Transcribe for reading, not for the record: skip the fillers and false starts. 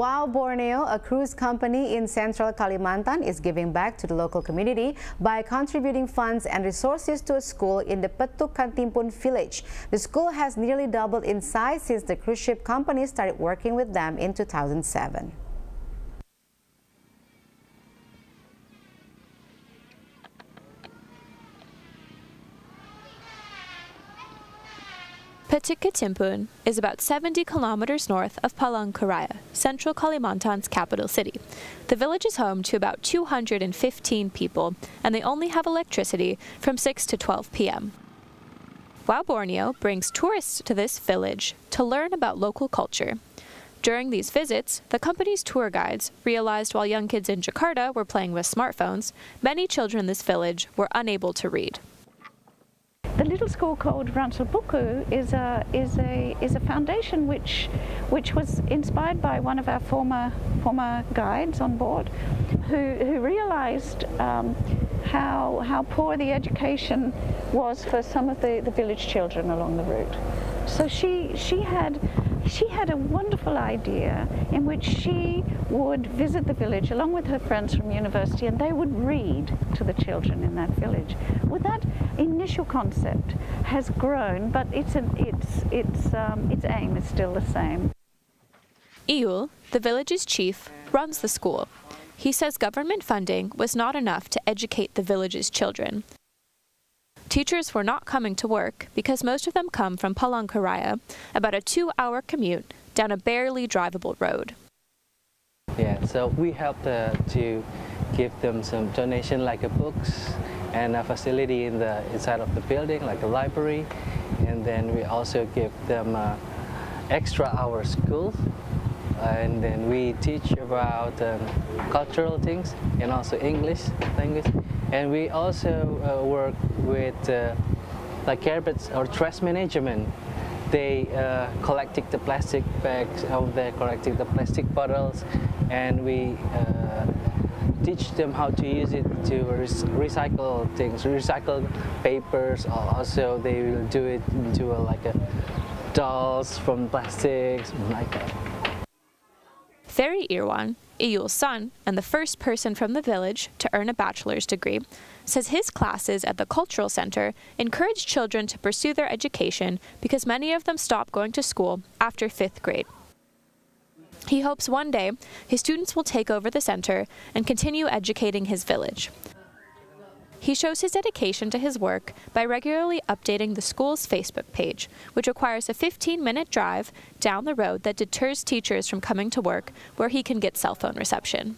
While Borneo, a cruise company in central Kalimantan, is giving back to the local community by contributing funds and resources to a school in the Petuk Kantimpun village. The school has nearly doubled in size since the cruise ship company started working with them in 2007. Petuk Kantimpun is about 70 kilometers north of Palangkaraya, central Kalimantan's capital city. The village is home to about 215 people, and they only have electricity from 6 to 12 p.m. Wow Borneo brings tourists to this village to learn about local culture. During these visits, the company's tour guides realized while young kids in Jakarta were playing with smartphones, many children in this village were unable to read. The little school called Ransel Buku is a foundation which was inspired by one of our former guides on board, who realised how poor the education was for some of the village children along the route. So she had a wonderful idea in which she would visit the village along with her friends from university, and they would read to the children in that village. Well, that initial concept has grown, but its aim is still the same. Iul, the village's chief, runs the school. He says government funding was not enough to educate the village's children. Teachers were not coming to work because most of them come from Palangkaraya, about a 2-hour commute down a barely drivable road. Yeah, so we helped to give them some donation like books and a facility inside of the building, like a library, and then we also give them extra hour school, and then we teach about cultural things and also English language. And we also work with like garbage or trash management. They collecting the plastic bags, they're collecting the plastic bottles, and we teach them how to use it to recycle things, recycle papers. Also, they will do it into like dolls from plastics, like that. Ferry Irwan, Iul's son and the first person from the village to earn a bachelor's degree, says his classes at the cultural center encourage children to pursue their education because many of them stop going to school after 5th grade. He hopes one day his students will take over the center and continue educating his village. He shows his dedication to his work by regularly updating the school's Facebook page, which requires a 15-minute drive down the road that deters teachers from coming to work where he can get cell phone reception.